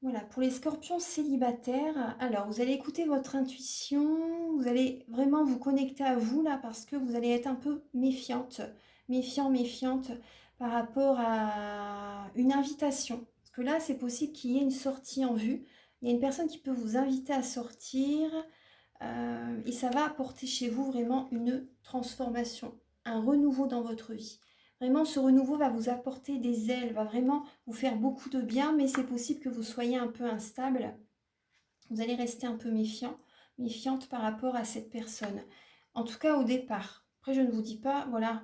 Voilà, pour les scorpions célibataires, alors vous allez écouter votre intuition, vous allez vraiment vous connecter à vous là parce que vous allez être un peu méfiante par rapport à une invitation. Parce que là, c'est possible qu'il y ait une sortie en vue. Il y a une personne qui peut vous inviter à sortir et ça va apporter chez vous vraiment une transformation, un renouveau dans votre vie. Vraiment, ce renouveau va vous apporter des ailes, va vraiment vous faire beaucoup de bien, mais c'est possible que vous soyez un peu instable. Vous allez rester un peu méfiante par rapport à cette personne. En tout cas, au départ. Après, je ne vous dis pas, voilà,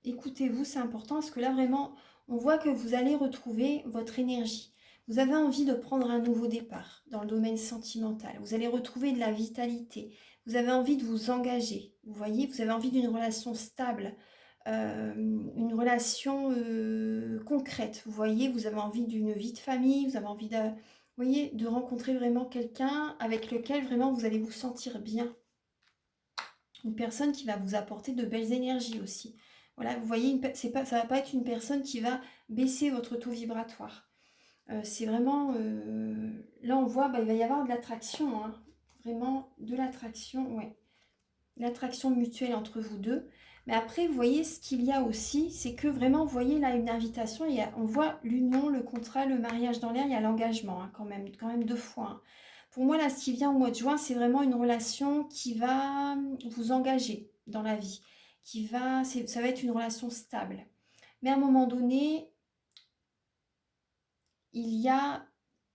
écoutez-vous, c'est important, parce que là, vraiment, on voit que vous allez retrouver votre énergie. Vous avez envie de prendre un nouveau départ dans le domaine sentimental. Vous allez retrouver de la vitalité. Vous avez envie de vous engager. Vous voyez, vous avez envie d'une relation stable, une relation concrète. Vous voyez, vous avez envie d'une vie de famille, vous avez envie de, vous voyez, de rencontrer vraiment quelqu'un avec lequel vraiment vous allez vous sentir bien. Une personne qui va vous apporter de belles énergies aussi. Voilà, vous voyez, ça ne va pas être une personne qui va baisser votre taux vibratoire. C'est vraiment... là, on voit, il va y avoir de l'attraction. Hein. Vraiment, de l'attraction, ouais. L'attraction mutuelle entre vous deux. Mais après, vous voyez, ce qu'il y a aussi, c'est que vraiment, vous voyez là une invitation, on voit l'union, le contrat, le mariage dans l'air, il y a l'engagement hein, quand même deux fois. Hein. Pour moi, là, ce qui vient au mois de juin, c'est vraiment une relation qui va vous engager dans la vie, ça va être une relation stable. Mais à un moment donné, il y a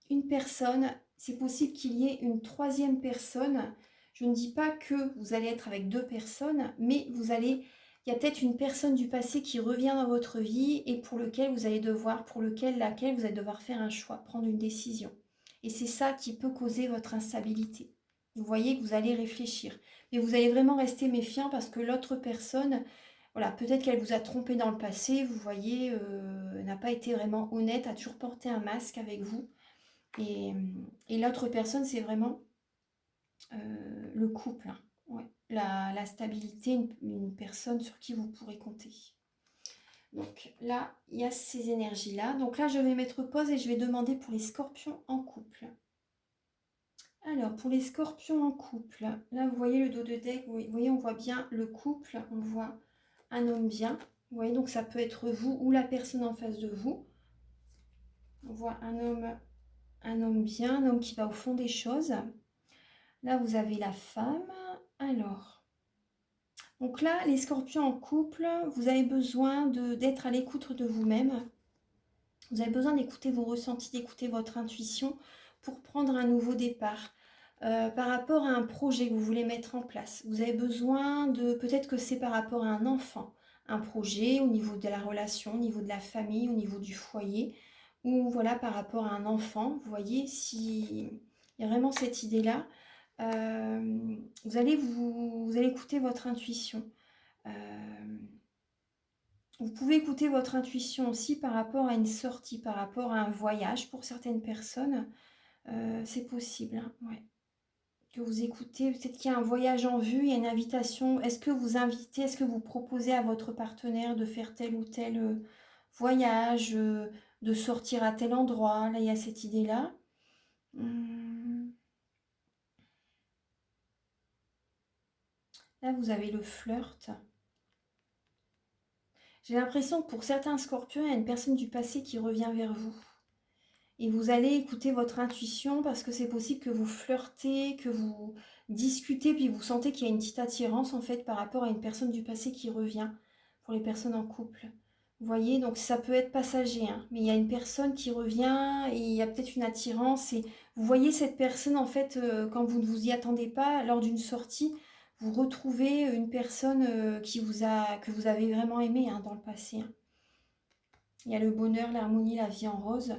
une personne, c'est possible qu'il y ait une troisième personne. Je ne dis pas que vous allez être avec deux personnes, mais il y a peut-être une personne du passé qui revient dans votre vie et pour laquelle vous allez devoir faire un choix, prendre une décision. Et c'est ça qui peut causer votre instabilité. Vous voyez que vous allez réfléchir. Mais vous allez vraiment rester méfiant parce que l'autre personne, voilà, peut-être qu'elle vous a trompé dans le passé, vous voyez, n'a pas été vraiment honnête, a toujours porté un masque avec vous. Et, et l'autre personne, c'est vraiment le couple. Hein. Ouais. La stabilité, une personne sur qui vous pourrez compter. Donc là, il y a ces énergies-là. Donc là, je vais mettre pause et je vais demander pour les scorpions en couple. Alors, pour les scorpions en couple, là, vous voyez le dos de deck, vous voyez, on voit bien le couple, on voit un homme bien. Vous voyez, donc ça peut être vous ou la personne en face de vous. On voit un homme bien, un homme qui va au fond des choses. Là, vous avez la femme. Alors, donc là, les scorpions en couple, vous avez besoin d'être à l'écoute de vous-même. Vous avez besoin d'écouter vos ressentis, d'écouter votre intuition pour prendre un nouveau départ. Par rapport à un projet que vous voulez mettre en place. Vous avez besoin peut-être que c'est par rapport à un enfant, un projet au niveau de la relation, au niveau de la famille, au niveau du foyer, ou voilà par rapport à un enfant. Vous voyez, s'il y a vraiment cette idée-là, vous allez écouter votre intuition. Vous pouvez écouter votre intuition aussi par rapport à une sortie, par rapport à un voyage pour certaines personnes. C'est possible, hein, ouais. Que vous écoutez, peut-être qu'il y a un voyage en vue, il y a une invitation. Est-ce que vous invitez, est-ce que vous proposez à votre partenaire de faire tel ou tel voyage, de sortir à tel endroit? Là, il y a cette idée-là. Là, vous avez le flirt. J'ai l'impression que pour certains scorpions, il y a une personne du passé qui revient vers vous. Et vous allez écouter votre intuition parce que c'est possible que vous flirtez, que vous discutez, puis vous sentez qu'il y a une petite attirance en fait par rapport à une personne du passé qui revient pour les personnes en couple. Vous voyez, donc ça peut être passager, hein, mais il y a une personne qui revient et il y a peut-être une attirance et vous voyez cette personne en fait quand vous ne vous y attendez pas lors d'une sortie, vous retrouvez une personne que vous avez vraiment aimée hein, dans le passé. Hein. Il y a le bonheur, l'harmonie, la vie en rose.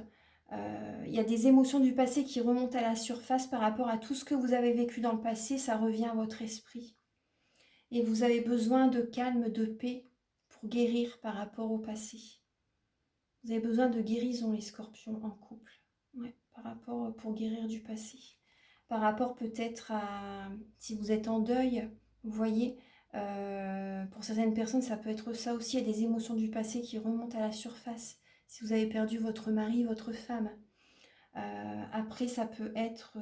Il y a des émotions du passé qui remontent à la surface par rapport à tout ce que vous avez vécu dans le passé, ça revient à votre esprit. Et vous avez besoin de calme, de paix pour guérir par rapport au passé. Vous avez besoin de guérison, les scorpions en couple, ouais, par rapport pour guérir du passé. Par rapport peut-être à si vous êtes en deuil, vous voyez, pour certaines personnes, ça peut être ça aussi. Il y a des émotions du passé qui remontent à la surface. Si vous avez perdu votre mari, votre femme, Après, ça peut être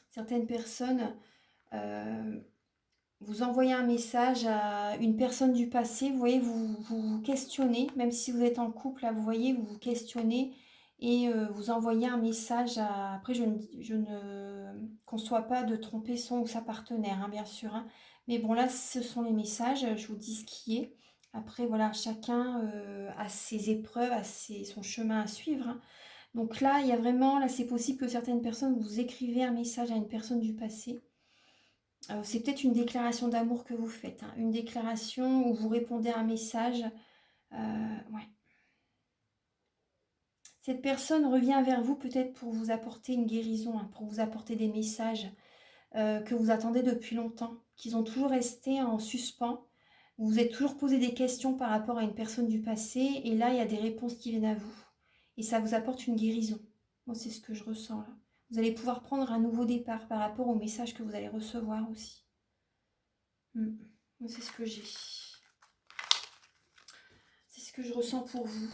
certaines personnes, vous envoyez un message à une personne du passé, vous voyez, vous questionnez, même si vous êtes en couple, là, vous voyez, vous vous questionnez et vous envoyez un message à... Après, je ne conçois pas de tromper son ou sa partenaire, hein, bien sûr, hein. Mais bon, là, ce sont les messages, je vous dis ce qui est. Après, voilà, chacun a ses épreuves, son chemin à suivre, hein. Donc là, il y a vraiment, là, c'est possible que certaines personnes, vous écrivez un message à une personne du passé. C'est peut-être une déclaration d'amour que vous faites, hein, une déclaration où vous répondez à un message. Ouais. Cette personne revient vers vous peut-être pour vous apporter une guérison, hein, pour vous apporter des messages que vous attendez depuis longtemps, qu'ils ont toujours resté en suspens. Vous vous êtes toujours posé des questions par rapport à une personne du passé et là, il y a des réponses qui viennent à vous. Et ça vous apporte une guérison. Moi, c'est ce que je ressens là. Vous allez pouvoir prendre un nouveau départ par rapport au message que vous allez recevoir aussi. C'est ce que j'ai. C'est ce que je ressens pour vous.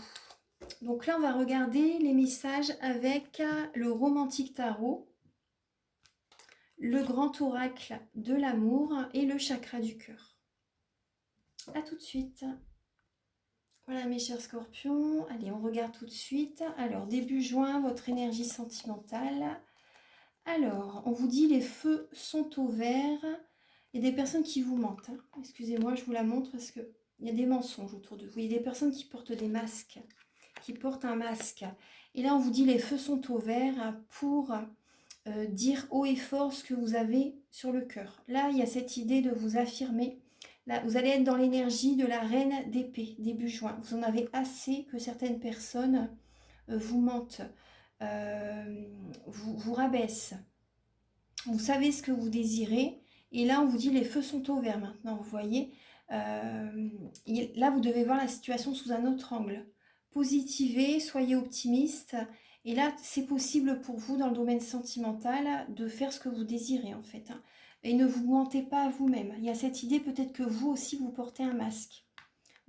Donc là, on va regarder les messages avec le romantique tarot, le grand oracle de l'amour et le chakra du cœur. A tout de suite. Voilà mes chers scorpions. Allez, on regarde tout de suite. Alors, début juin, votre énergie sentimentale. Alors, on vous dit les feux sont au vert. Il y a des personnes qui vous mentent, hein. Excusez-moi, je vous la montre parce qu'il y a des mensonges autour de vous. Il y a des personnes qui portent des masques, qui portent un masque. Et là, on vous dit les feux sont au vert pour dire haut et fort ce que vous avez sur le cœur. Là, il y a cette idée de vous affirmer. Là, vous allez être dans l'énergie de la reine d'épée, début juin. Vous en avez assez que certaines personnes vous mentent, vous rabaissent. Vous savez ce que vous désirez. Et là, on vous dit les feux sont au vert maintenant, vous voyez. Là, vous devez voir la situation sous un autre angle. Positivez, soyez optimiste. Et là, c'est possible pour vous, dans le domaine sentimental, de faire ce que vous désirez, en fait, hein. Et ne vous mentez pas à vous-même. Il y a cette idée, peut-être que vous aussi, vous portez un masque.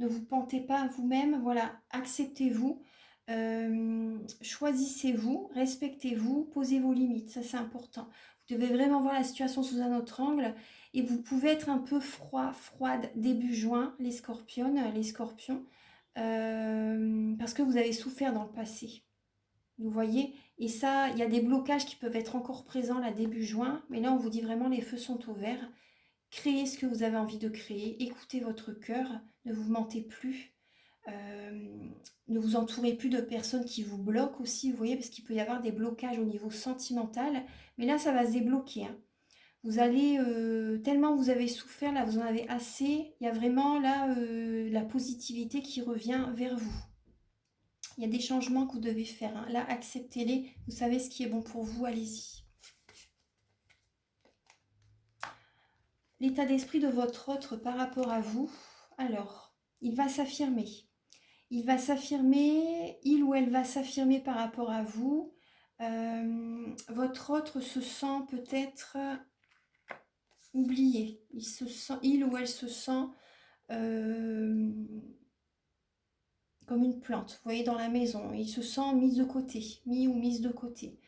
Ne vous mentez pas à vous-même. Voilà, acceptez-vous. Choisissez-vous, respectez-vous, posez vos limites. Ça, c'est important. Vous devez vraiment voir la situation sous un autre angle. Et vous pouvez être un peu froide début juin, les scorpions, parce que vous avez souffert dans le passé. Vous voyez? Et ça, il y a des blocages qui peuvent être encore présents là début juin. Mais là, on vous dit vraiment les feux sont au vert. Créez ce que vous avez envie de créer. Écoutez votre cœur. Ne vous mentez plus. Ne vous entourez plus de personnes qui vous bloquent aussi, vous voyez, parce qu'il peut y avoir des blocages au niveau sentimental. Mais là, ça va se débloquer, hein. Vous allez, tellement vous avez souffert, là, vous en avez assez. Il y a vraiment là la positivité qui revient vers vous. Il y a des changements que vous devez faire, hein. Là, acceptez-les. Vous savez ce qui est bon pour vous, allez-y. L'état d'esprit de votre autre par rapport à vous. Alors, il va s'affirmer. Il va s'affirmer, il ou elle va s'affirmer par rapport à vous. Votre autre se sent peut-être oublié. Il ou elle se sent comme une plante, vous voyez, dans la maison. Il se sent mis ou mise de côté.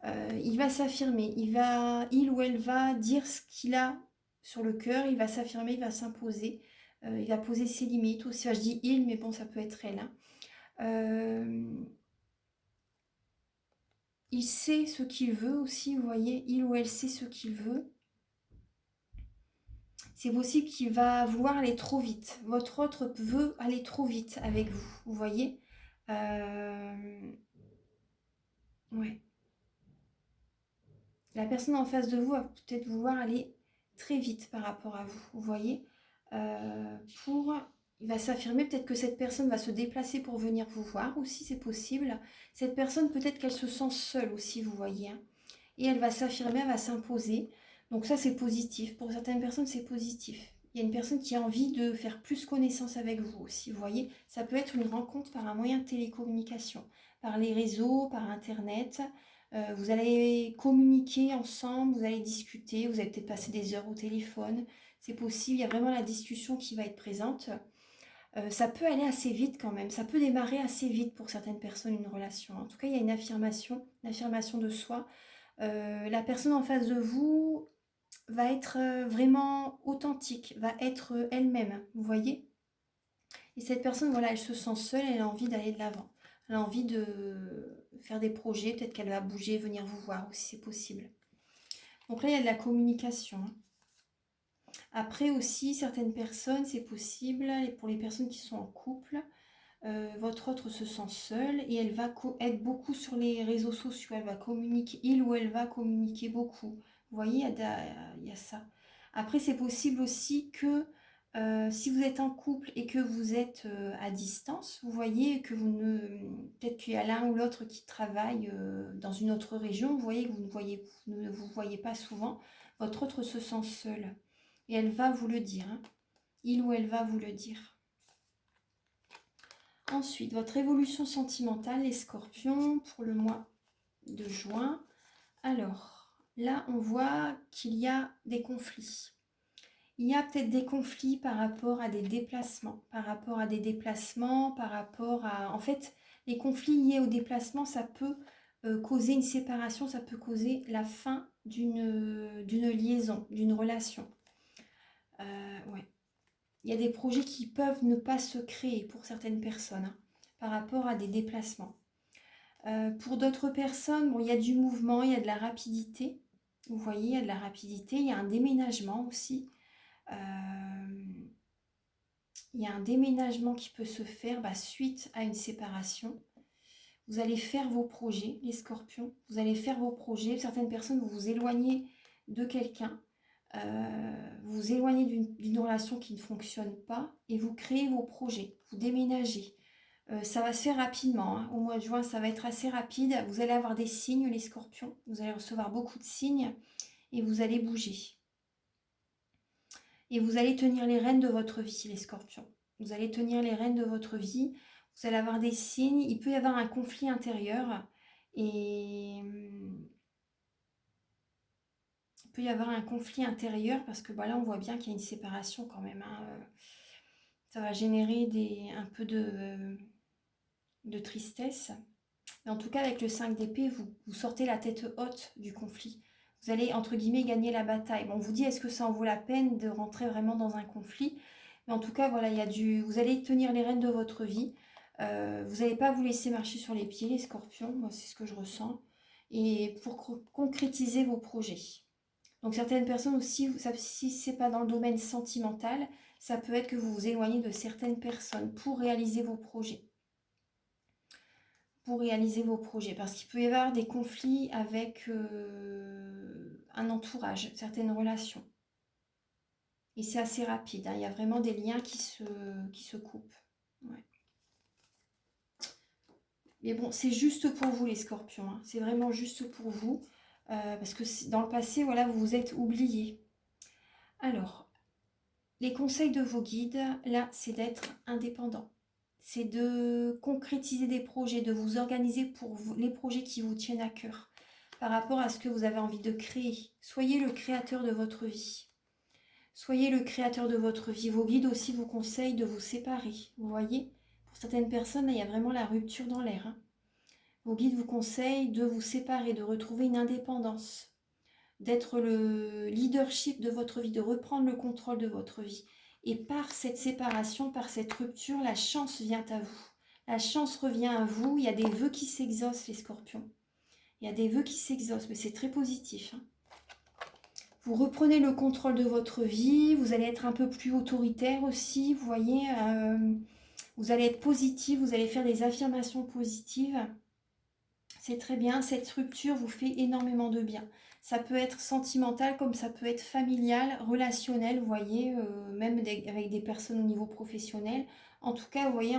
Il va s'affirmer, il ou elle va dire ce qu'il a sur le cœur, il va s'affirmer, il va s'imposer, il va poser ses limites aussi. Enfin, je dis il, mais bon, ça peut être elle, hein. Il sait ce qu'il veut aussi, vous voyez, il ou elle sait ce qu'il veut. C'est possible qu'il va vouloir aller trop vite. Votre autre veut aller trop vite avec vous, vous voyez. Ouais. La personne en face de vous va peut-être vouloir aller très vite par rapport à vous, vous voyez. Il va s'affirmer, peut-être que cette personne va se déplacer pour venir vous voir aussi, c'est possible. Cette personne, peut-être qu'elle se sent seule aussi, vous voyez, hein. Et elle va s'affirmer, elle va s'imposer. Donc ça, c'est positif. Pour certaines personnes, c'est positif. Il y a une personne qui a envie de faire plus connaissance avec vous aussi, vous voyez. Ça peut être une rencontre par un moyen de télécommunication, par les réseaux, par Internet. Vous allez communiquer ensemble, vous allez discuter, vous allez peut-être passer des heures au téléphone. C'est possible, il y a vraiment la discussion qui va être présente. Ça peut aller assez vite quand même, ça peut démarrer assez vite pour certaines personnes une relation. En tout cas, il y a une affirmation de soi. La personne en face de vous va être vraiment authentique, va être elle-même, vous voyez? Et cette personne, voilà, elle se sent seule, elle a envie d'aller de l'avant. Elle a envie de faire des projets, peut-être qu'elle va bouger, venir vous voir aussi, c'est possible. Donc là, il y a de la communication, hein. Après aussi, certaines personnes, c'est possible, et pour les personnes qui sont en couple, votre autre se sent seule et elle va être beaucoup sur les réseaux sociaux, elle va communiquer, il ou elle va communiquer beaucoup. Vous voyez, il y a ça. Après, c'est possible aussi que si vous êtes en couple et que vous êtes à distance, vous voyez que vous ne... Peut-être qu'il y a l'un ou l'autre qui travaille dans une autre région, vous voyez que vous ne vous voyez pas souvent, votre autre se sent seul. Et elle va vous le dire, hein. Il ou elle va vous le dire. Ensuite, votre évolution sentimentale, les scorpions, pour le mois de juin. Alors, là, on voit qu'il y a des conflits. Il y a peut-être des conflits par rapport à des déplacements, En fait, les conflits liés au déplacement, ça peut causer une séparation, ça peut causer la fin d'une liaison, d'une relation. Ouais. Il y a des projets qui peuvent ne pas se créer pour certaines personnes, hein, par rapport à des déplacements. Pour d'autres personnes, bon, il y a du mouvement, il y a de la rapidité. Vous voyez, il y a de la rapidité, il y a un déménagement aussi. Il y a un déménagement qui peut se faire suite à une séparation. Vous allez faire vos projets, les scorpions. Vous allez faire vos projets. Certaines personnes, vous vous éloignez de quelqu'un. Vous vous éloignez d'une relation qui ne fonctionne pas et vous créez vos projets. Vous déménagez. Ça va se faire rapidement, hein. Au mois de juin, ça va être assez rapide. Vous allez avoir des signes, les scorpions. Vous allez recevoir beaucoup de signes et vous allez bouger. Et vous allez tenir les rênes de votre vie, les scorpions. Vous allez tenir les rênes de votre vie. Vous allez avoir des signes. Il peut y avoir un conflit intérieur. Et il peut y avoir un conflit intérieur parce que là, on voit bien qu'il y a une séparation quand même, hein. Ça va générer un peu de tristesse. Mais en tout cas, avec le 5 d'épée, vous sortez la tête haute du conflit. Vous allez, entre guillemets, gagner la bataille. Bon, on vous dit, est-ce que ça en vaut la peine de rentrer vraiment dans un conflit? Mais en tout cas, voilà, vous allez tenir les rênes de votre vie. Vous n'allez pas vous laisser marcher sur les pieds, les scorpions. Moi, c'est ce que je ressens. Et pour concrétiser vos projets. Donc, certaines personnes aussi, si ce n'est pas dans le domaine sentimental, ça peut être que vous vous éloignez de certaines personnes pour réaliser vos projets. Parce qu'il peut y avoir des conflits avec un entourage, certaines relations. Et c'est assez rapide, hein. Il y a vraiment des liens qui se coupent. Ouais. Mais bon, c'est juste pour vous les scorpions, hein. C'est vraiment juste pour vous. Parce que dans le passé, voilà, vous vous êtes oubliés. Alors, les conseils de vos guides, là, c'est d'être indépendant. C'est de concrétiser des projets, de vous organiser pour les projets qui vous tiennent à cœur, par rapport à ce que vous avez envie de créer. Soyez le créateur de votre vie. Soyez le créateur de votre vie. Vos guides aussi vous conseillent de vous séparer. Vous voyez, pour certaines personnes, il y a vraiment la rupture dans l'air, hein. Vos guides vous conseillent de vous séparer, de retrouver une indépendance, d'être le leadership de votre vie, de reprendre le contrôle de votre vie. Et par cette séparation, par cette rupture, la chance vient à vous. La chance revient à vous. Il y a des vœux qui s'exaucent, les scorpions. Il y a des vœux qui s'exaucent, mais c'est très positif, hein. Vous reprenez le contrôle de votre vie. Vous allez être un peu plus autoritaire aussi, vous voyez. Vous allez être positif, vous allez faire des affirmations positives. C'est très bien, cette rupture vous fait énormément de bien. Ça peut être sentimental comme ça peut être familial, relationnel, vous voyez, même avec des personnes au niveau professionnel. En tout cas, vous voyez,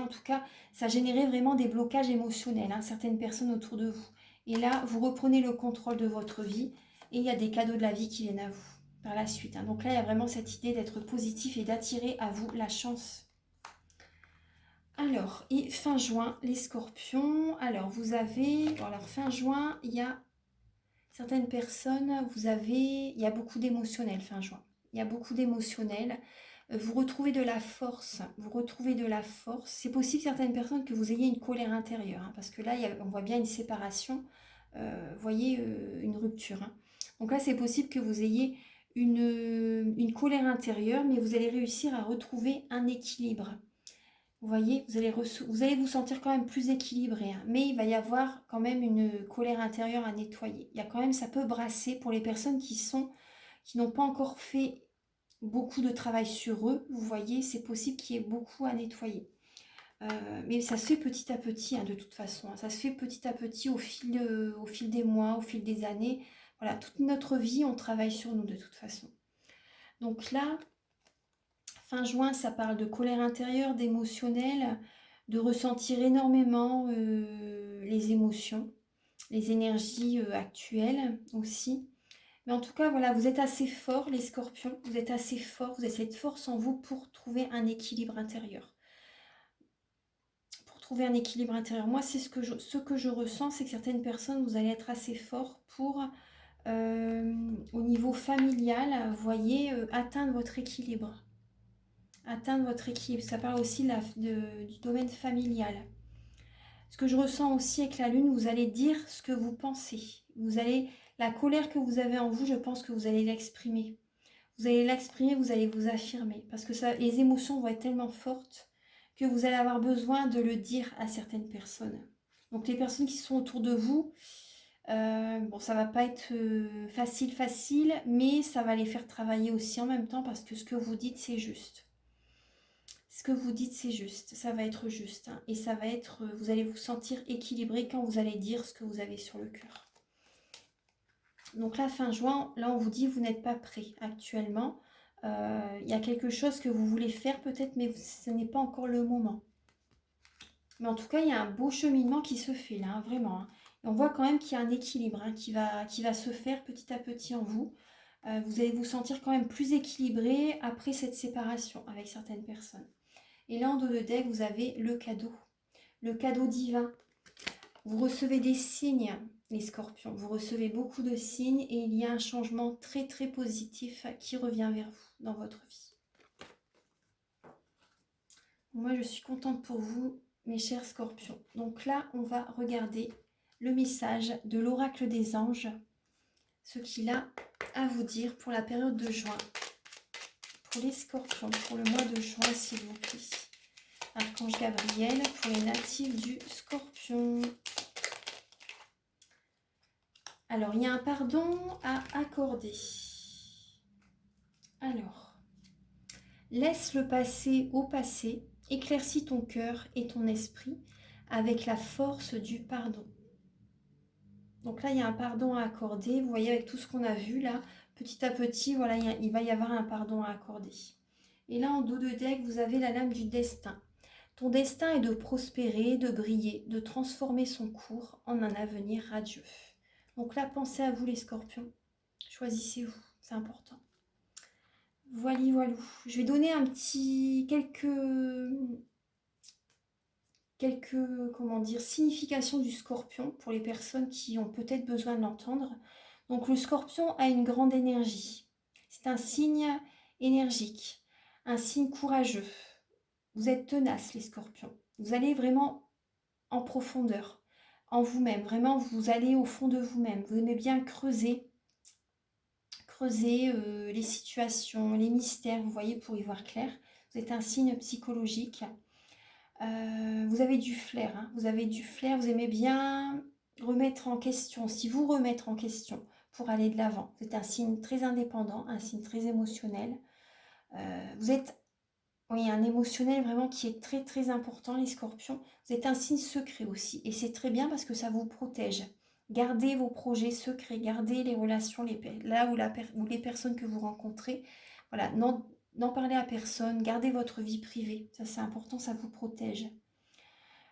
ça générait vraiment des blocages émotionnels, hein, certaines personnes autour de vous. Et là, vous reprenez le contrôle de votre vie et il y a des cadeaux de la vie qui viennent à vous par la suite, hein. Donc là, il y a vraiment cette idée d'être positif et d'attirer à vous la chance. Alors, et fin juin, les scorpions. Alors, vous avez... Bon, alors, fin juin, il y a certaines personnes, il y a beaucoup d'émotionnel fin juin. Il y a beaucoup d'émotionnel. vous retrouvez de la force, vous retrouvez de la force. C'est possible, certaines personnes, que vous ayez une colère intérieure, hein, parce que là, on voit bien une séparation, vous voyez, une rupture, hein. Donc là, c'est possible que vous ayez une colère intérieure, mais vous allez réussir à retrouver un équilibre. Vous voyez, vous allez vous sentir quand même plus équilibré, hein, mais il va y avoir quand même une colère intérieure à nettoyer. Il y a quand même, ça peut brasser pour les personnes qui n'ont pas encore fait beaucoup de travail sur eux. Vous voyez, c'est possible qu'il y ait beaucoup à nettoyer. Mais ça se fait petit à petit, hein, de toute façon, hein. Ça se fait petit à petit au fil des mois, au fil des années. Voilà, toute notre vie, on travaille sur nous de toute façon. Donc là, fin juin, ça parle de colère intérieure, d'émotionnel, de ressentir énormément les émotions, les énergies actuelles aussi. Mais en tout cas, voilà, vous êtes assez forts, les scorpions, vous êtes assez forts, vous avez cette force en vous pour trouver un équilibre intérieur. Pour trouver un équilibre intérieur. Moi, c'est ce que je ressens, c'est que certaines personnes, vous allez être assez forts pour, au niveau familial, vous voyez, atteindre votre équilibre. Atteindre votre équilibre. Ça parle aussi du domaine familial. Ce que je ressens aussi avec la lune, vous allez dire ce que vous pensez. La colère que vous avez en vous, je pense que vous allez l'exprimer. Vous allez l'exprimer, vous allez vous affirmer. Parce que les émotions vont être tellement fortes que vous allez avoir besoin de le dire à certaines personnes. Donc les personnes qui sont autour de vous, bon, ça va pas être facile, mais ça va les faire travailler aussi en même temps parce que ce que vous dites, c'est juste. Ce que vous dites, c'est juste, ça va être juste, hein, et ça va être, vous allez vous sentir équilibré quand vous allez dire ce que vous avez sur le cœur. Donc là, fin juin, là on vous dit vous n'êtes pas prêt actuellement. Il y a quelque chose que vous voulez faire peut-être, mais ce n'est pas encore le moment. Mais en tout cas, il y a un beau cheminement qui se fait là, hein, vraiment, hein. Et on voit quand même qu'il y a un équilibre, hein, qui va se faire petit à petit en vous. Vous allez vous sentir quand même plus équilibré après cette séparation avec certaines personnes. Et là, en dos de deck, vous avez le cadeau divin. Vous recevez des signes, les scorpions. Vous recevez beaucoup de signes et il y a un changement très très positif qui revient vers vous dans votre vie. Moi, je suis contente pour vous, mes chers scorpions. Donc là, on va regarder le message de l'oracle des anges, ce qu'il a à vous dire pour la période de juin. Pour les scorpions, pour le mois de juin, s'il vous plaît. Archange Gabriel pour les natifs du Scorpion. Alors, il y a un pardon à accorder. Alors, laisse le passé au passé, éclaircis ton cœur et ton esprit avec la force du pardon. Donc là, il y a un pardon à accorder. Vous voyez, avec tout ce qu'on a vu là, petit à petit, voilà, il va y avoir un pardon à accorder. Et là, en dos de deck, vous avez la lame du destin. Ton destin est de prospérer, de briller, de transformer son cours en un avenir radieux. Donc là, pensez à vous les scorpions. Choisissez-vous, c'est important. Voilà, voilà. Je vais donner quelques comment dire, significations du scorpion pour les personnes qui ont peut-être besoin de l'entendre. Donc le scorpion a une grande énergie. C'est un signe énergique, un signe courageux. Vous êtes tenaces les scorpions. Vous allez vraiment en profondeur, en vous-même. Vraiment, vous allez au fond de vous-même. Vous aimez bien creuser les situations, les mystères, vous voyez, pour y voir clair. Vous êtes un signe psychologique. Vous avez du flair, hein. Vous avez du flair, vous aimez bien remettre en question, si vous remettre en question pour aller de l'avant. Vous êtes un signe très indépendant, un signe très émotionnel. Vous êtes, oui, un émotionnel vraiment qui est très très important, les scorpions. Vous êtes un signe secret aussi, et c'est très bien parce que ça vous protège. Gardez vos projets secrets, gardez les relations, là où les personnes que vous rencontrez. Voilà, n'en parlez à personne, gardez votre vie privée, ça c'est important, ça vous protège.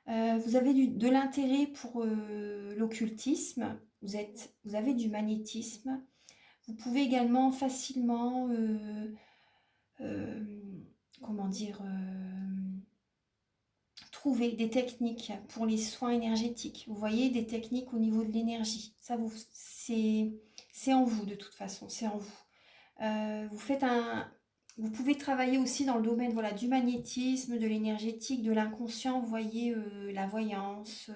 Vous avez de l'intérêt pour l'occultisme, vous avez du magnétisme. Vous pouvez également facilement, comment dire, trouver des techniques pour les soins énergétiques. Vous voyez, des techniques au niveau de l'énergie. Ça, c'est en vous de toute façon, c'est en vous. Vous pouvez travailler aussi dans le domaine, voilà, du magnétisme, de l'énergétique, de l'inconscient, vous voyez, la voyance,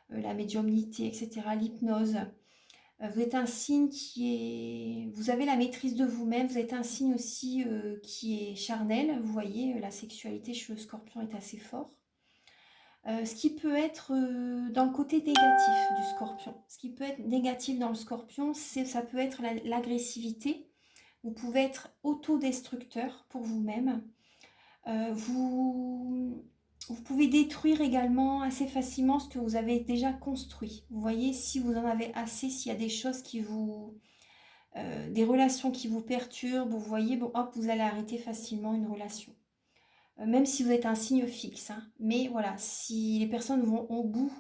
la médiumnité, etc., l'hypnose. Vous êtes un signe qui est... Vous avez la maîtrise de vous-même, vous êtes un signe aussi qui est charnel, vous voyez, la sexualité chez le scorpion est assez fort. Ce qui peut être dans le côté négatif du scorpion. Ce qui peut être négatif dans le scorpion, ça peut être l'agressivité. Vous pouvez être autodestructeur pour vous-même. Vous pouvez détruire également assez facilement ce que vous avez déjà construit. Vous voyez, si vous en avez assez, s'il y a des choses qui vous... des relations qui vous perturbent, vous voyez, bon, hop, vous allez arrêter facilement une relation. Même si vous êtes un signe fixe, hein. Mais voilà, si les personnes vont au bout,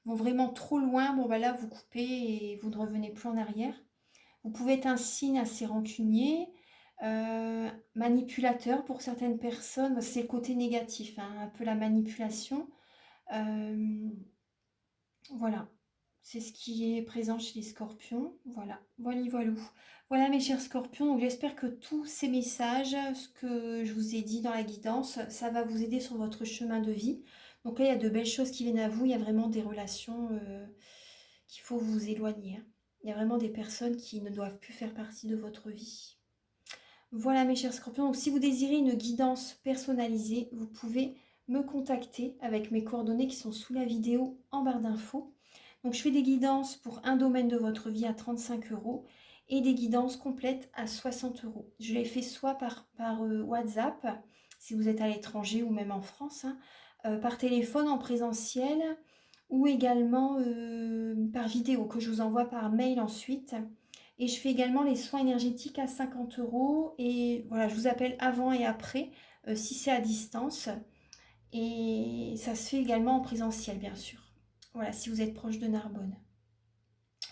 vont vraiment trop loin, bon, bah là, vous coupez et vous ne revenez plus en arrière. Vous pouvez être un signe assez rancunier, manipulateur pour certaines personnes, c'est le côté négatif, hein, un peu la manipulation. Euh, voilà, c'est ce qui est présent chez les scorpions. Voilà, voilà, voilà. Voilà mes chers scorpions, donc j'espère que tous ces messages, ce que je vous ai dit dans la guidance, ça va vous aider sur votre chemin de vie. Donc là, il y a de belles choses qui viennent à vous, il y a vraiment des relations qu'il faut vous éloigner, hein. Il y a vraiment des personnes qui ne doivent plus faire partie de votre vie. Voilà mes chers scorpions, donc si vous désirez une guidance personnalisée, vous pouvez me contacter avec mes coordonnées qui sont sous la vidéo en barre d'infos. Donc je fais des guidances pour un domaine de votre vie à 35 € et des guidances complètes à 60 €. Je les fais soit par WhatsApp, si vous êtes à l'étranger ou même en France, hein, par téléphone en présentiel ou également par vidéo que je vous envoie par mail ensuite. Et je fais également les soins énergétiques à 50 € et voilà, je vous appelle avant et après si c'est à distance. Et ça se fait également en présentiel, bien sûr. Voilà, si vous êtes proche de Narbonne.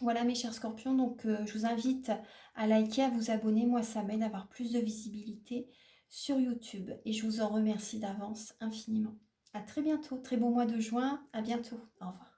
Voilà mes chers scorpions, donc je vous invite à liker, à vous abonner. Moi, ça m'aide à avoir plus de visibilité sur YouTube. Et je vous en remercie d'avance infiniment. À très bientôt, très bon mois de juin. À bientôt. Au revoir.